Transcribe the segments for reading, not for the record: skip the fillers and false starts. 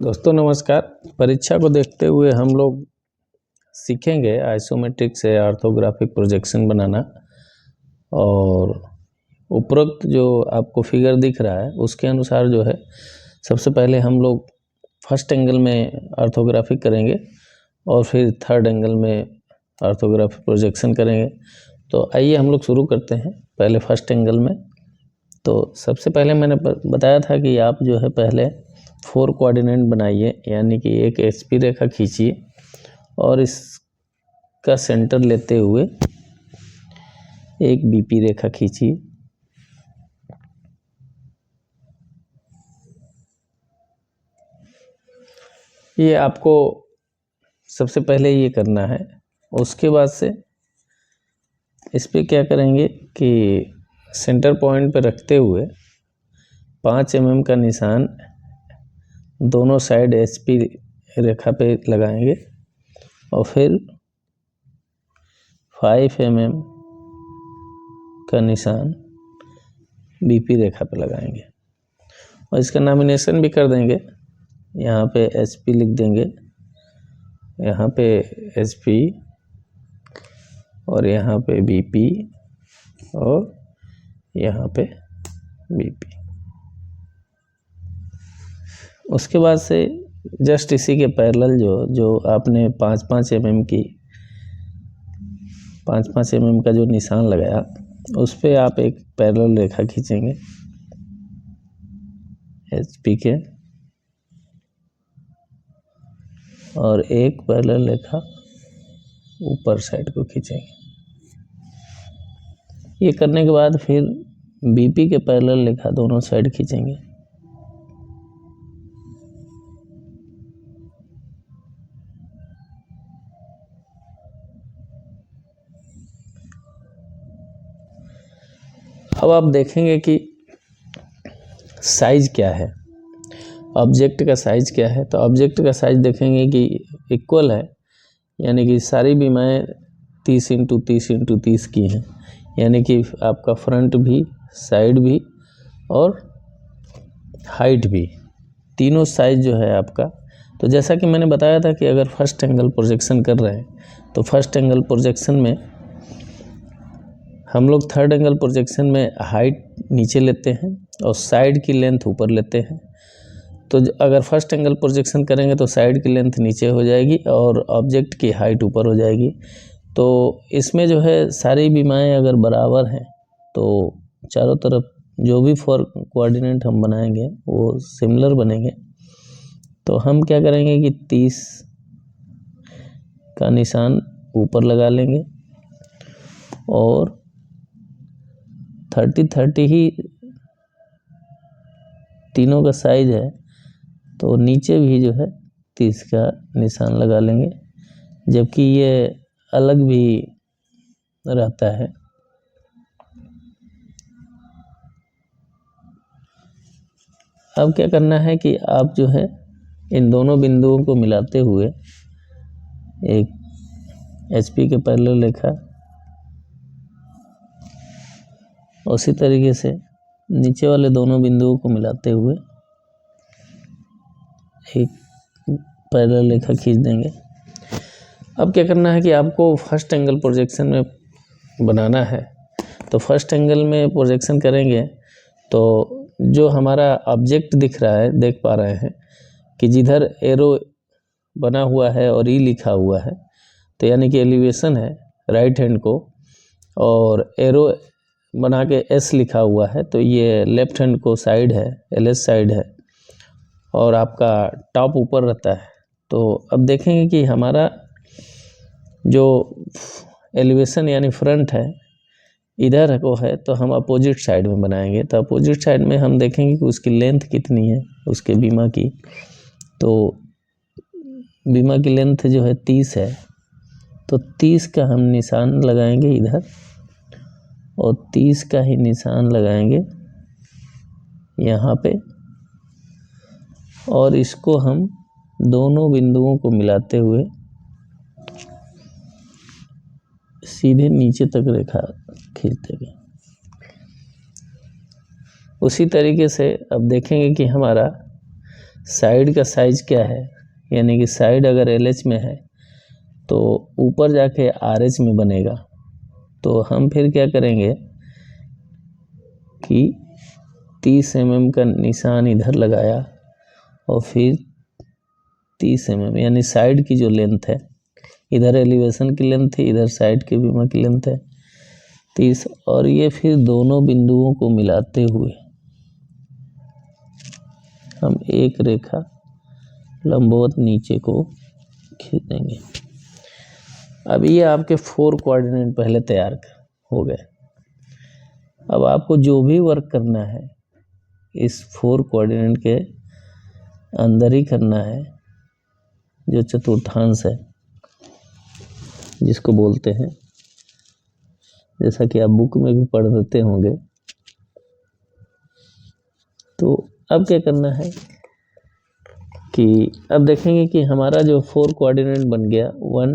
दोस्तों नमस्कार। परीक्षा को देखते हुए हम लोग सीखेंगे आइसोमेट्रिक से ऑर्थोग्राफिक प्रोजेक्शन बनाना। और उपरोक्त जो आपको फिगर दिख रहा है उसके अनुसार जो है सबसे पहले हम लोग फर्स्ट एंगल में ऑर्थोग्राफिक करेंगे और फिर थर्ड एंगल में ऑर्थोग्राफिक प्रोजेक्शन करेंगे। तो आइए हम लोग शुरू करते हैं पहले फर्स्ट एंगल में। तो सबसे पहले मैंने बताया था कि आप जो है पहले 4 कोऑर्डिनेट बनाइए, यानी कि एक एचपी रेखा खींचिए और इसका सेंटर लेते हुए एक बीपी रेखा खींचिए। ये आपको सबसे पहले ये करना है। उसके बाद से इस पे क्या करेंगे कि सेंटर पॉइंट पे रखते हुए 5 mm का निशान दोनों साइड एचपी रेखा पे लगाएंगे और फिर 5 mm का निशान बीपी रेखा पे लगाएंगे और इसका नॉमिनेशन भी कर देंगे। यहाँ पे एचपी लिख देंगे, यहाँ पे एचपी और यहाँ पे बीपी और यहाँ पे बीपी। उसके बाद से जस्ट इसी के पैरेलल जो आपने 5-5 mm की 5-5 mm का जो निशान लगाया उस पे आप एक पैरेलल रेखा खींचेंगे एचपी के और एक पैरेलल रेखा ऊपर साइड को खींचेंगे। ये करने के बाद फिर बीपी के पैरेलल रेखा दोनों साइड खींचेंगे। अब आप देखेंगे कि साइज क्या है, ऑब्जेक्ट का साइज क्या है। तो ऑब्जेक्ट का साइज देखेंगे कि इक्वल है, यानी कि सारी बीमाएँ 30 × 30 × 30 की हैं, यानी कि आपका फ्रंट भी, साइड भी और हाइट भी, तीनों साइज जो है आपका। तो जैसा कि मैंने बताया था कि अगर फर्स्ट एंगल प्रोजेक्शन कर रहे हैं तो फर्स्ट एंगल प्रोजेक्शन में हम लोग थर्ड एंगल प्रोजेक्शन में हाइट नीचे लेते हैं और साइड की लेंथ ऊपर लेते हैं। तो अगर फर्स्ट एंगल प्रोजेक्शन करेंगे तो साइड की लेंथ नीचे हो जाएगी और ऑब्जेक्ट की हाइट ऊपर हो जाएगी। तो इसमें जो है सारी बीमाएँ अगर बराबर हैं तो चारों तरफ जो भी 4 कोऑर्डिनेट हम बनाएंगे वो सिमिलर बनेंगे। तो हम क्या करेंगे कि 30 का निशान ऊपर लगा लेंगे और 30-30 ही तीनों का साइज है, तो नीचे भी जो है 30 का निशान लगा लेंगे, जबकि ये अलग भी रहता है। अब क्या करना है कि आप जो है इन दोनों बिंदुओं को मिलाते हुए एक एचपी के पैरेलल रेखा, उसी तरीके से नीचे वाले दोनों बिंदुओं को मिलाते हुए एक पैरेलल रेखा खींच देंगे। अब क्या करना है कि आपको फर्स्ट एंगल प्रोजेक्शन में बनाना है। तो फर्स्ट एंगल में प्रोजेक्शन करेंगे तो जो हमारा ऑब्जेक्ट दिख रहा है, देख पा रहे हैं कि जिधर एरो बना हुआ है और ई लिखा हुआ है, तो यानी कि एलिवेशन है राइट हैंड को, और एरो बना के एस लिखा हुआ है, तो ये लेफ्ट हैंड को साइड है, एलएस साइड है, और आपका टॉप ऊपर रहता है। तो अब देखेंगे कि हमारा जो एलिवेशन यानी फ्रंट है इधर को है, तो हम अपोजिट साइड में बनाएंगे। तो अपोजिट साइड में हम देखेंगे कि उसकी लेंथ कितनी है उसके बीमा की। तो बीमा की लेंथ जो है 30 है, तो 30 का हम निशान लगाएंगे इधर और 30 का ही निशान लगाएंगे यहाँ पे, और इसको हम दोनों बिंदुओं को मिलाते हुए सीधे नीचे तक रेखा खींच देंगे। उसी तरीके से अब देखेंगे कि हमारा साइड का साइज क्या है, यानी कि साइड अगर LH में है तो ऊपर जाके RH में बनेगा। तो हम फिर क्या करेंगे कि 30 mm का निशान इधर लगाया और फिर 30 mm यानी साइड की जो लेंथ है, इधर एलिवेशन की लेंथ है, इधर साइड के बीमा की लेंथ है 30, और ये फिर दोनों बिंदुओं को मिलाते हुए हम एक रेखा लंबवत नीचे को खींच देंगे। अब ये आपके 4 कोऑर्डिनेट पहले तैयार हो गए। अब आपको जो भी वर्क करना है इस 4 कोऑर्डिनेट के अंदर ही करना है, जो चतुर्थांश है जिसको बोलते हैं, जैसा कि आप बुक में भी पढ़ देते होंगे। तो अब क्या करना है कि अब देखेंगे कि हमारा जो 4 कोऑर्डिनेट बन गया 1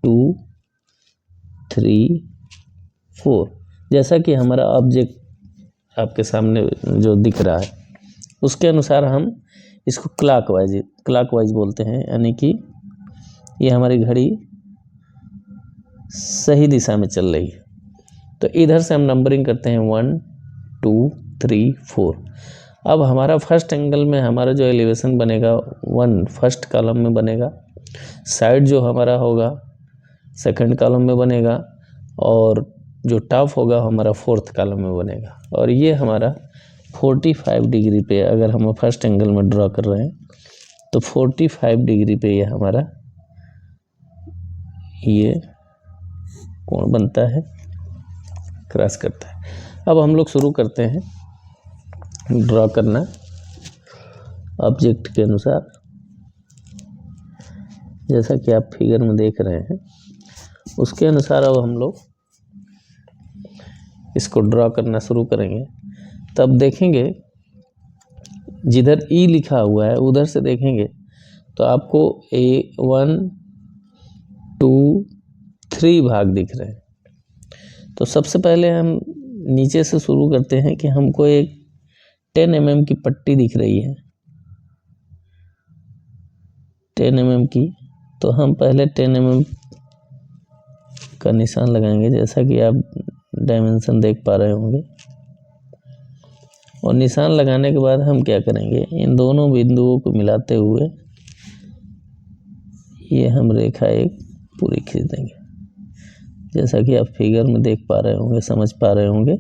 2 3 4, जैसा कि हमारा ऑब्जेक्ट आपके सामने जो दिख रहा है उसके अनुसार हम इसको क्लॉकवाइज बोलते हैं, यानी कि ये हमारी घड़ी सही दिशा में चल रही है। तो इधर से हम नंबरिंग करते हैं 1 2 3 4। अब हमारा फर्स्ट एंगल में हमारा जो एलिवेशन बनेगा 1 फर्स्ट कॉलम में बनेगा, साइड जो हमारा होगा सेकंड कॉलम में बनेगा, और जो टॉप होगा हमारा 4th कॉलम में बनेगा। और ये हमारा 45 डिग्री पे, अगर हम फर्स्ट एंगल में ड्रॉ कर रहे हैं तो 45 डिग्री पे ये हमारा ये कोण बनता है, क्रॉस करता है। अब हम लोग शुरू करते हैं ड्रॉ करना ऑब्जेक्ट के अनुसार, जैसा कि आप फिगर में देख रहे हैं उसके अनुसार अब हम लोग इसको ड्रॉ करना शुरू करेंगे। तब देखेंगे जिधर E लिखा हुआ है उधर से देखेंगे तो आपको 1 2 3 भाग दिख रहे हैं। तो सबसे पहले हम नीचे से शुरू करते हैं कि हमको एक 10 mm की पट्टी दिख रही है, 10 mm की। तो हम पहले 10 mm का निशान लगाएंगे, जैसा कि आप डायमेंशन देख पा रहे होंगे। और निशान लगाने के बाद हम क्या करेंगे, इन दोनों बिंदुओं को मिलाते हुए ये हम रेखा एक पूरी खींच देंगे, जैसा कि आप फिगर में देख पा रहे होंगे, समझ पा रहे होंगे।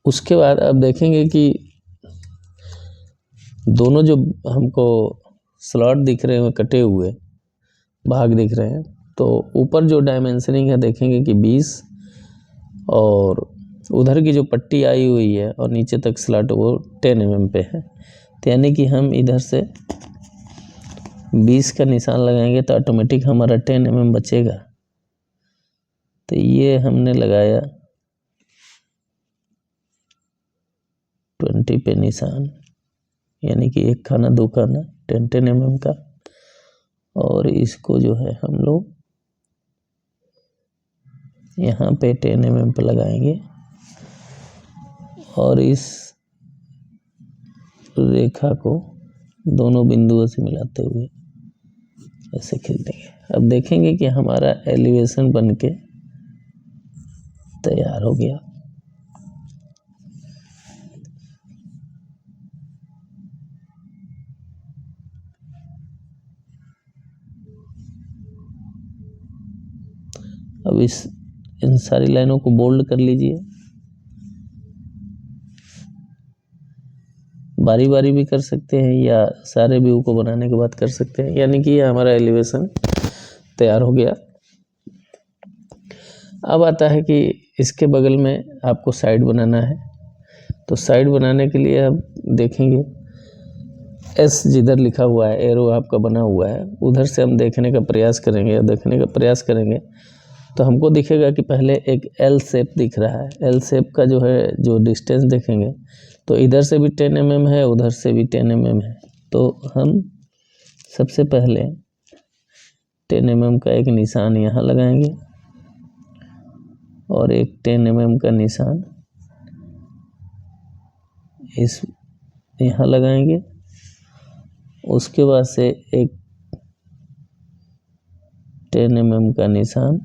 उसके बाद आप देखेंगे कि दोनों जो हमको स्लॉट दिख रहे हैं, कटे हुए भाग दिख रहे हैं, तो ऊपर जो डायमेंशनिंग है देखेंगे कि 20, और उधर की जो पट्टी आई हुई है और नीचे तक स्लॉट वो 10 mm पे है। तो यानी कि हम इधर से 20 का निशान लगाएंगे तो ऑटोमेटिक हमारा 10 mm बचेगा। तो ये हमने लगाया 20 पे निशान, यानी कि एक खाना दो खाना 10 mm का। और इसको जो है हम लोग यहाँ पे 10 mm पे लगाएंगे और इस रेखा को दोनों बिंदुओं से मिलाते हुए ऐसे खींच देंगे। अब देखेंगे कि हमारा एलिवेशन बनके तैयार हो गया। अब इन सारी लाइनों को बोल्ड कर लीजिए, बारी बारी भी कर सकते हैं या सारे व्यू को बनाने के बाद कर सकते हैं। यानी कि ये हमारा एलिवेशन तैयार हो गया। अब आता है कि इसके बगल में आपको साइड बनाना है। तो साइड बनाने के लिए आप देखेंगे एस जिधर लिखा हुआ है, एरो आपका बना हुआ है, उधर से हम देखने का प्रयास करेंगे तो हमको दिखेगा कि पहले एक एल शेप दिख रहा है। एल शेप का जो है जो डिस्टेंस देखेंगे तो इधर से भी 10 mm है, उधर से भी 10 mm है। तो हम सबसे पहले 10 mm का एक निशान यहाँ लगाएंगे और एक 10 mm का निशान इस यहाँ लगाएंगे, उसके बाद से एक 10 mm का निशान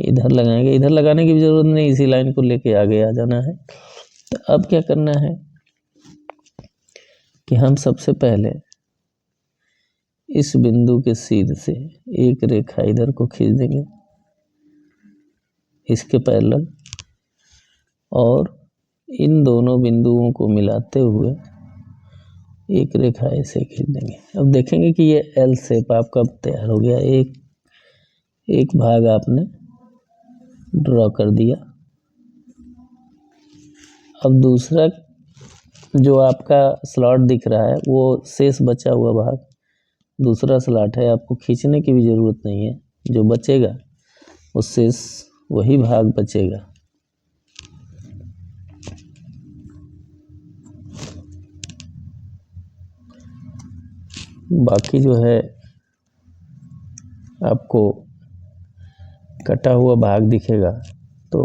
इधर लगाएंगे। इधर लगाने की भी ज़रूरत नहीं, इसी लाइन को लेके आगे आ जाना है। तो अब क्या करना है कि हम सबसे पहले इस बिंदु के सीध से एक रेखा इधर को खींच देंगे इसके पैरेलल, और इन दोनों बिंदुओं को मिलाते हुए एक रेखा ऐसे खींच देंगे। अब देखेंगे कि ये एल शेप आपका तैयार हो गया। एक भाग आपने ड्रॉ कर दिया। अब दूसरा जो आपका स्लॉट दिख रहा है वो शेष बचा हुआ भाग दूसरा स्लॉट है, आपको खींचने की भी ज़रूरत नहीं है। जो बचेगा वो शेष वही भाग बचेगा। बाकी जो है आपको कटा हुआ भाग दिखेगा। तो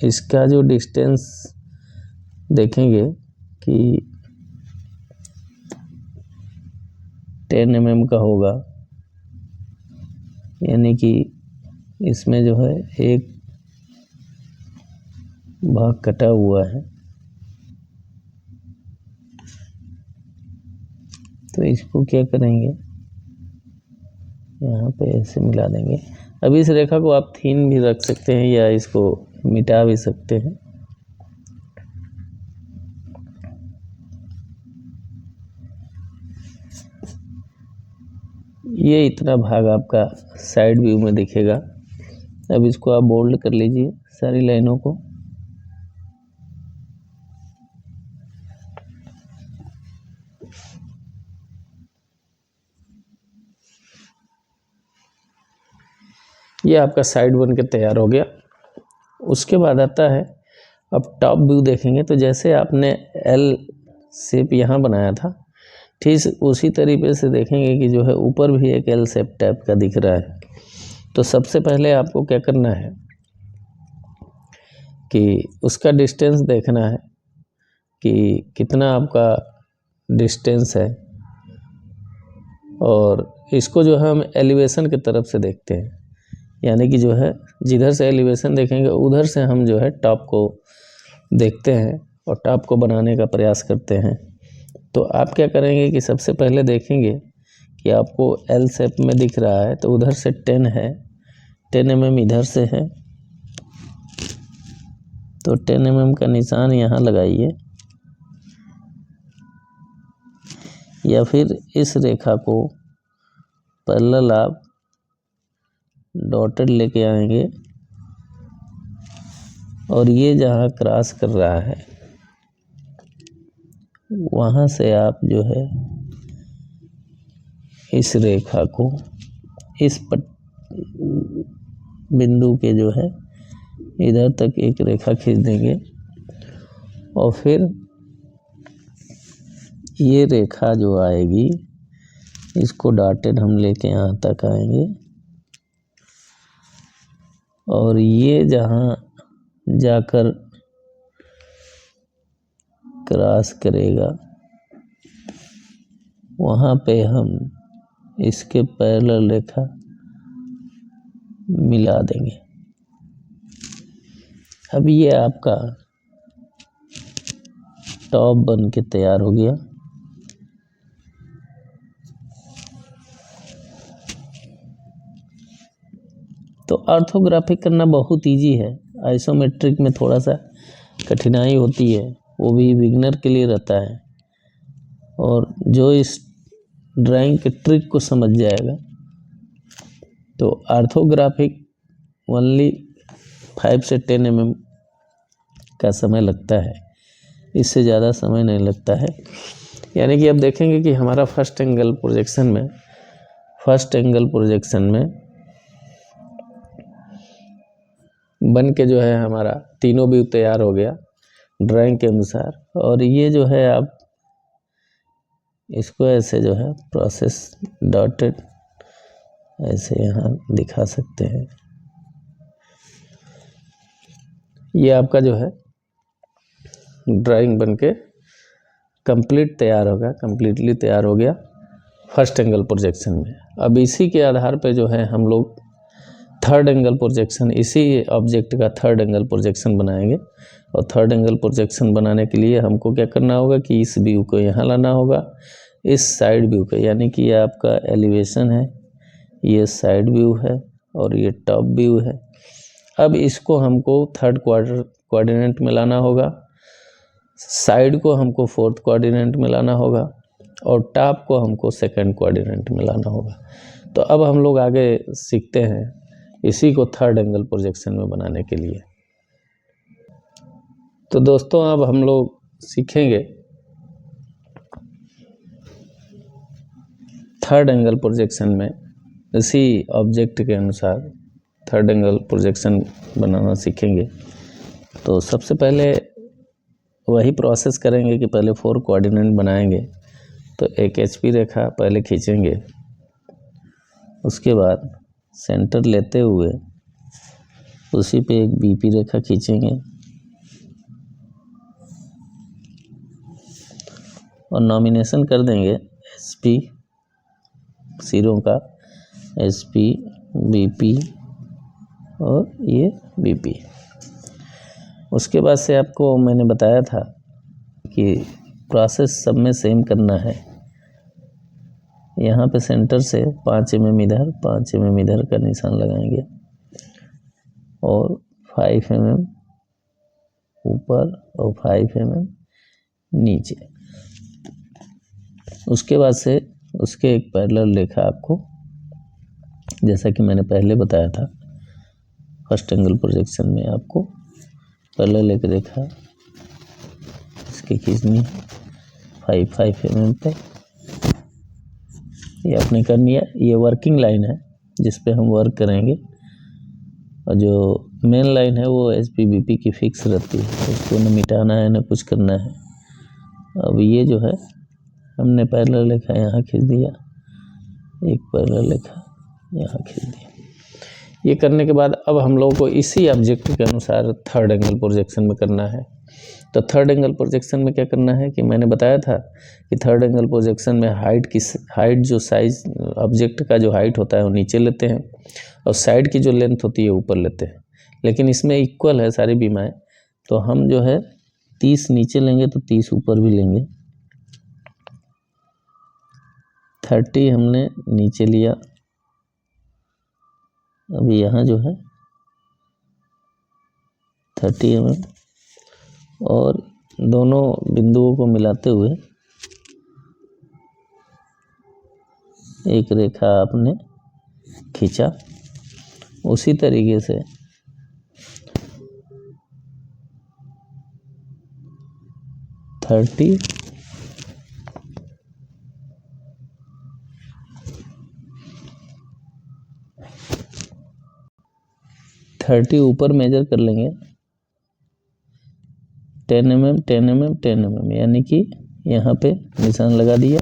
इसका जो डिस्टेंस देखेंगे कि 10 mm का होगा, यानी कि इसमें जो है एक भाग कटा हुआ है। तो इसको क्या करेंगे, यहाँ पे ऐसे मिला देंगे। अब इस रेखा को आप थीन भी रख सकते हैं या इसको मिटा भी सकते हैं। ये इतना भाग आपका साइड व्यू में दिखेगा। अब इसको आप बोल्ड कर लीजिए सारी लाइनों को। ये आपका साइड बन के तैयार हो गया। उसके बाद आता है अब टॉप व्यू देखेंगे। तो जैसे आपने एल शेप यहाँ बनाया था, ठीक उसी तरीके से देखेंगे कि जो है ऊपर भी एक एल शेप टाइप का दिख रहा है। तो सबसे पहले आपको क्या करना है कि उसका डिस्टेंस देखना है कि कितना आपका डिस्टेंस है, और इसको जो है हम एलिवेशन की तरफ से देखते हैं। यानी कि जो है जिधर से एलिवेशन देखेंगे उधर से हम जो है टॉप को देखते हैं और टॉप को बनाने का प्रयास करते हैं। तो आप क्या करेंगे कि सबसे पहले देखेंगे कि आपको एल शेप में दिख रहा है, तो उधर से 10 है, 10 mm इधर से है। तो 10 mm का निशान यहाँ लगाइए, या फिर इस रेखा को पैरेलल आप डॉटेड लेके आएंगे, और ये जहाँ क्रॉस कर रहा है वहाँ से आप जो है इस रेखा को इस बिंदु के जो है इधर तक एक रेखा खींच देंगे, और फिर ये रेखा जो आएगी इसको डॉटेड हम लेके यहाँ तक आएंगे, और ये जहाँ जाकर क्रॉस करेगा वहाँ पे हम इसके पैरेलल रेखा मिला देंगे। अब ये आपका टॉप बन के तैयार हो गया। तो ऑर्थोग्राफिक करना बहुत इजी है। आइसोमेट्रिक में थोड़ा सा कठिनाई होती है, वो भी बिगिनर के लिए रहता है। और जो इस ड्राइंग के ट्रिक को समझ जाएगा, तो ऑर्थोग्राफिक ओनली 5 से 10 mm का समय लगता है, इससे ज़्यादा समय नहीं लगता है। यानी कि अब देखेंगे कि हमारा फर्स्ट एंगल प्रोजेक्शन में बन के जो है हमारा तीनों व्यू तैयार हो गया ड्राइंग के अनुसार। और ये जो है आप इसको ऐसे जो है प्रोसेस डॉटेड ऐसे यहाँ दिखा सकते हैं। ये आपका जो है ड्राइंग बनके कंप्लीटली तैयार हो गया फर्स्ट एंगल प्रोजेक्शन में। अब इसी के आधार पे जो है हम लोग थर्ड एंगल प्रोजेक्शन, इसी ऑब्जेक्ट का थर्ड एंगल प्रोजेक्शन बनाएंगे। और थर्ड एंगल प्रोजेक्शन बनाने के लिए हमको क्या करना होगा कि इस व्यू को यहाँ लाना होगा, इस साइड व्यू को, यानी कि ये आपका एलिवेशन है, ये साइड व्यू है और ये टॉप व्यू है। अब इसको हमको थर्ड कोऑर्डिनेट में लाना होगा, साइड को हमको फोर्थ कोऑर्डिनेट में लाना होगा और टॉप को हमको सेकंड कोऑर्डिनेट में लाना होगा। तो अब हम लोग आगे सीखते हैं इसी को थर्ड एंगल प्रोजेक्शन में बनाने के लिए। तो दोस्तों अब हम लोग सीखेंगे थर्ड एंगल प्रोजेक्शन में इसी ऑब्जेक्ट के अनुसार थर्ड एंगल प्रोजेक्शन बनाना सीखेंगे। तो सबसे पहले वही प्रोसेस करेंगे कि पहले 4 कोऑर्डिनेट बनाएंगे। तो एक HP रेखा पहले खींचेंगे, उसके बाद सेंटर लेते हुए उसी पे एक BP रेखा खींचेंगे और नॉमिनेशन कर देंगे SP सिरों का, SP, BP और ये BP। उसके बाद से आपको मैंने बताया था कि प्रोसेस सब में सेम करना है। यहाँ पे सेंटर से 5 mm इधर, 5 mm इधर का निशान लगाएंगे और 5 mm ऊपर और 5 mm नीचे। उसके बाद से उसके एक पैरेलल रेखा आपको, जैसा कि मैंने पहले बताया था फर्स्ट एंगल प्रोजेक्शन में, आपको पैरेलल एक रेखा इसकी खींचनी है 5 mm पे। ये आपने करनी है, ये वर्किंग लाइन है जिस पे हम वर्क करेंगे और जो मेन लाइन है वो SP BP की फिक्स रहती है, उसको न मिटाना है न कुछ करना है। अब ये जो है हमने पैरेलल रेखा यहाँ खींच दिया, एक पैरेलल रेखा यहाँ खींच दिया। ये करने के बाद अब हम लोगों को इसी ऑब्जेक्ट के अनुसार थर्ड एंगल प्रोजेक्शन में करना है। तो थर्ड एंगल प्रोजेक्शन में क्या करना है कि मैंने बताया था कि थर्ड एंगल प्रोजेक्शन में हाइट जो साइज ऑब्जेक्ट का जो हाइट होता है वो नीचे लेते हैं और साइड की जो लेंथ होती है ऊपर लेते हैं। लेकिन इसमें इक्वल है सारी बीमाएँ, तो हम जो है 30 नीचे लेंगे तो 30 ऊपर भी लेंगे। 30 हमने नीचे लिया। अभी यहाँ जो है 30 mm और दोनों बिंदुओं को मिलाते हुए एक रेखा आपने खींचा। उसी तरीके से 30 ऊपर मेजर कर लेंगे 10 mm 10 mm 10 mm, यानी कि यहाँ पे निशान लगा दिया।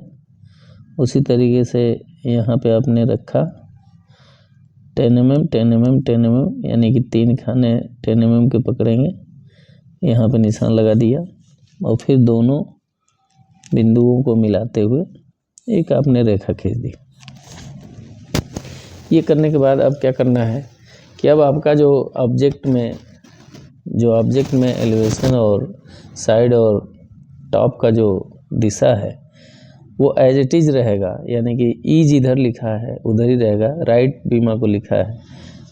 उसी तरीके से यहाँ पे आपने रखा 10 mm 10 mm 10 mm, यानी कि 3 खाने 10 mm के पकड़ेंगे, यहाँ पे निशान लगा दिया और फिर दोनों बिंदुओं को मिलाते हुए एक आपने रेखा खींच दी। ये करने के बाद अब क्या करना है कि अब आपका जो ऑब्जेक्ट में एलिवेशन और साइड और टॉप का जो दिशा है वो एज इट इज़ रहेगा, यानी कि ईज इधर लिखा है उधर ही रहेगा। राइट बीमा को लिखा है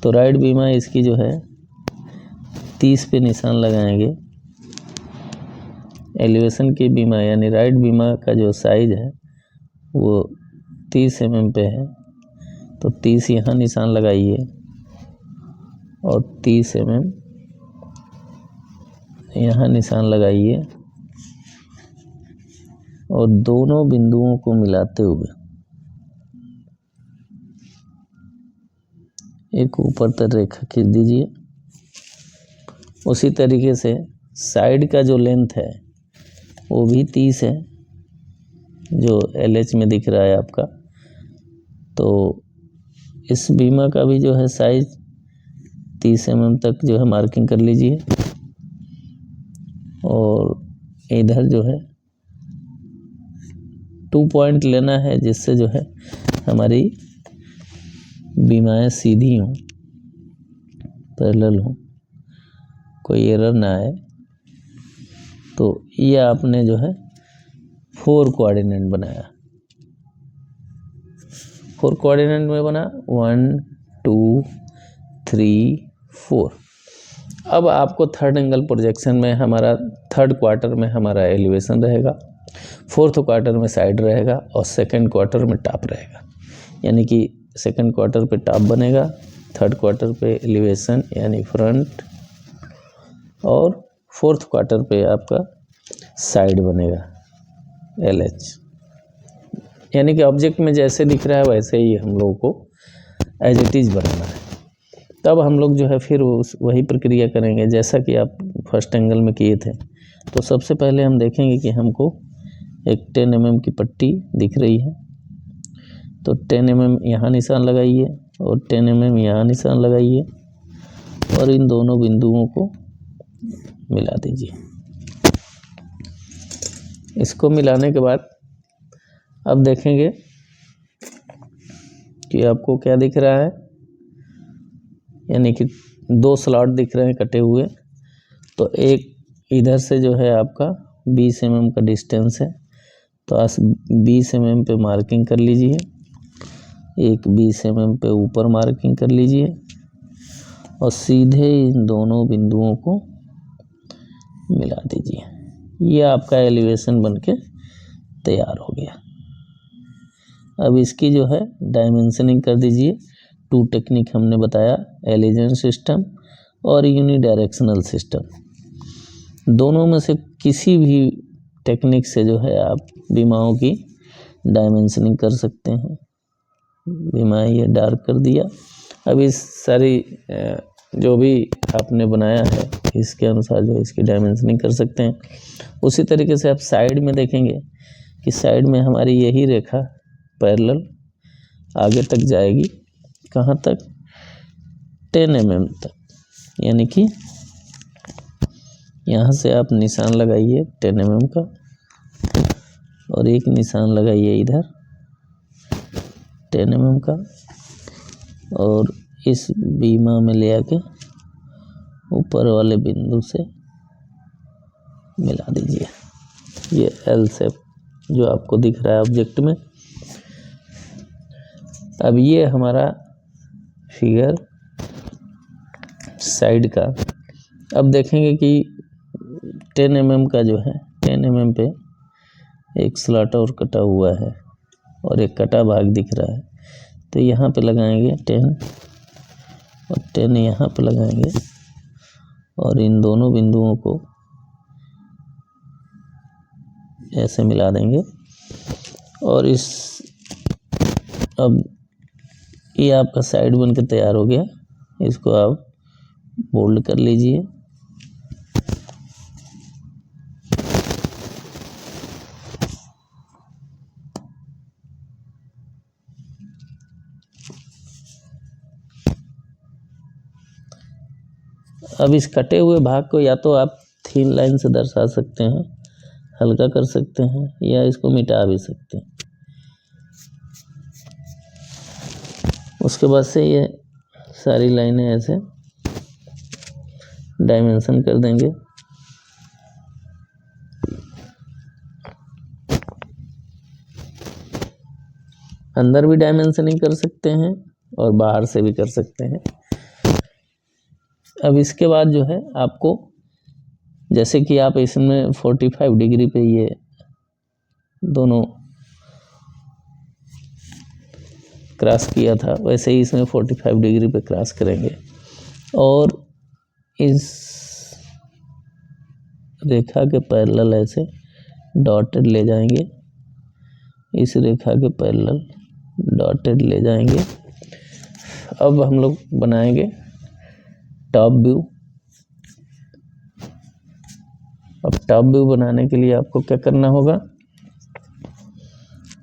तो राइट बीमा इसकी जो है 30 पे निशान लगाएंगे। एलिवेशन की बीमा यानी राइट बीमा का जो साइज है वो 30 mm पे है, तो 30 यहाँ निशान लगाइए और 30 mm यहाँ निशान लगाइए और दोनों बिंदुओं को मिलाते हुए एक ऊपर तक रेखा खींच दीजिए। उसी तरीके से साइड का जो लेंथ है वो भी 30 है, जो LH में दिख रहा है आपका। तो इस बीमा का भी जो है साइज 30 mm तक जो है मार्किंग कर लीजिए और इधर जो है 2 पॉइंट लेना है, जिससे जो है हमारी बीमाएं सीधी हों, पैरेलल हों, कोई एरर ना आए। तो ये आपने जो है 4 कोऑर्डिनेट बनाया। 4 कोऑर्डिनेट में बना 1 2 3 4। अब आपको थर्ड एंगल प्रोजेक्शन में हमारा थर्ड क्वार्टर में हमारा एलिवेशन रहेगा, फोर्थ क्वार्टर में साइड रहेगा और सेकंड क्वार्टर में टॉप रहेगा। यानी कि सेकंड क्वार्टर पे टॉप बनेगा, थर्ड क्वार्टर पे एलिवेशन यानी फ्रंट, और फोर्थ क्वार्टर पे आपका साइड बनेगा LH। यानी कि ऑब्जेक्ट में जैसे दिख रहा है वैसे ही हम लोगों को एज इट इज़ बनाना है। तब हम लोग जो है फिर वही प्रक्रिया करेंगे जैसा कि आप फर्स्ट एंगल में किए थे। तो सबसे पहले हम देखेंगे कि हमको एक 10 mm की पट्टी दिख रही है, तो 10 mm यहाँ निशान लगाइए और 10 mm यहाँ निशान लगाइए और इन दोनों बिंदुओं को मिला दीजिए। इसको मिलाने के बाद अब देखेंगे कि आपको क्या दिख रहा है, यानी कि 2 स्लॉट दिख रहे हैं कटे हुए। तो एक इधर से जो है आपका 20 mm का डिस्टेंस है, तो आज 20 mm पे मार्किंग कर लीजिए, एक 20 mm पे ऊपर मार्किंग कर लीजिए और सीधे इन दोनों बिंदुओं को मिला दीजिए। ये आपका एलिवेशन बनके तैयार हो गया। अब इसकी जो है डायमेंशनिंग कर दीजिए। 2 टेक्निक हमने बताया, एलिजन सिस्टम और यूनिडायरेक्शनल सिस्टम। दोनों में से किसी भी टेक्निक से जो है आप बीमाओं की डायमेंशनिंग कर सकते हैं। बीमा ये डार्क कर दिया। अब इस सारी जो भी आपने बनाया है इसके अनुसार जो इसकी डायमेंशनिंग कर सकते हैं। उसी तरीके से आप साइड में देखेंगे कि साइड में हमारी यही रेखा पैरेलल आगे तक जाएगी, कहाँ तक, 10 mm तक। यानी कि यहाँ से आप निशान लगाइए 10 mm का और एक निशान लगाइए इधर 10 mm का और इस बीमा में ले आके ऊपर वाले बिंदु से मिला दीजिए। ये L शेप जो आपको दिख रहा है ऑब्जेक्ट में। अब ये हमारा फिगर साइड का। अब देखेंगे कि 10 mm का जो है 10 mm पे एक स्लॉट और कटा हुआ है और एक कटा भाग दिख रहा है, तो यहाँ पे लगाएंगे 10 और 10 यहाँ पे लगाएंगे और इन दोनों बिंदुओं को ऐसे मिला देंगे। और इस अब ये आपका साइड बन के तैयार हो गया। इसको आप बोल्ड कर लीजिए। अब इस कटे हुए भाग को या तो आप थीन लाइन से दर्शा सकते हैं, हल्का कर सकते हैं, या इसको मिटा भी सकते हैं। उसके बाद से ये सारी लाइनें ऐसे डायमेंशन कर देंगे। अंदर भी डायमेंशनिंग कर सकते हैं और बाहर से भी कर सकते हैं। अब इसके बाद जो है आपको, जैसे कि आप इसमें 45 डिग्री पे ये दोनों क्रॉस किया था, वैसे ही इसमें 45 डिग्री पे क्रॉस करेंगे और इस रेखा के पैरेलल ऐसे डॉटेड ले जाएंगे, इस रेखा के पैरेलल डॉटेड ले जाएंगे। अब हम लोग बनाएंगे टॉप व्यू। अब टॉप व्यू बनाने के लिए आपको क्या करना होगा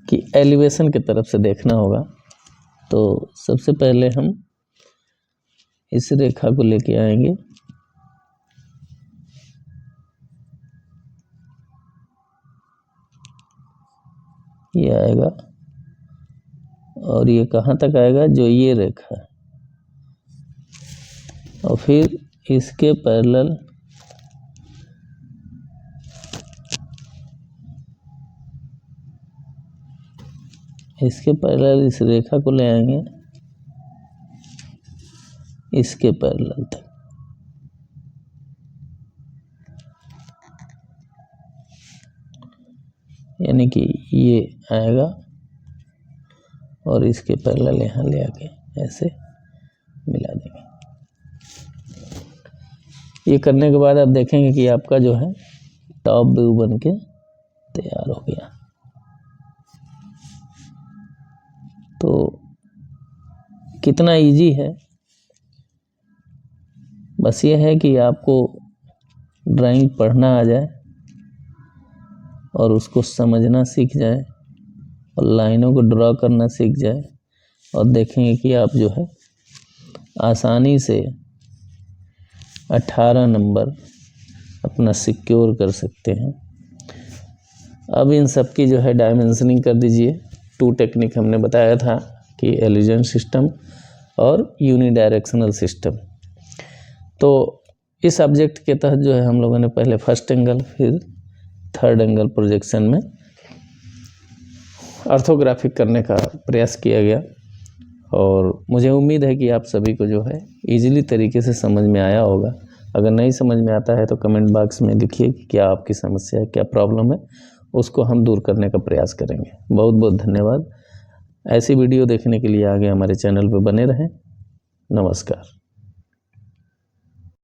कि एलिवेशन की तरफ से देखना होगा। तो सबसे पहले हम इस रेखा को लेके आएंगे ये आएगा और ये कहाँ तक आएगा, जो ये रेखा है, और फिर इसके पैरेलल इस रेखा को ले आएंगे इसके पैरेलल तक। यानी कि ये आएगा और इसके पैरेलल यहाँ ले आके ऐसे मिला देंगे। ये करने के बाद आप देखेंगे कि आपका जो है टॉप व्यू बन के तैयार हो गया। तो कितना इजी है, बस ये है कि आपको ड्राइंग पढ़ना आ जाए और उसको समझना सीख जाए और लाइनों को ड्रॉ करना सीख जाए, और देखेंगे कि आप जो है आसानी से 18 नंबर अपना सिक्योर कर सकते हैं। अब इन सब की जो है डायमेंशनिंग कर दीजिए। 2 टेक्निक हमने बताया था कि एलिजन सिस्टम और यूनिडायरेक्शनल सिस्टम। तो इस सब्जेक्ट के तहत जो है हम लोगों ने पहले फर्स्ट एंगल फिर थर्ड एंगल प्रोजेक्शन में ऑर्थोग्राफिक करने का प्रयास किया गया, और मुझे उम्मीद है कि आप सभी को जो है इजीली तरीके से समझ में आया होगा। अगर नहीं समझ में आता है तो कमेंट बॉक्स में लिखिए कि क्या आपकी समस्या है, क्या प्रॉब्लम है, उसको हम दूर करने का प्रयास करेंगे। बहुत बहुत धन्यवाद। ऐसी वीडियो देखने के लिए आगे हमारे चैनल पर बने रहें। नमस्कार।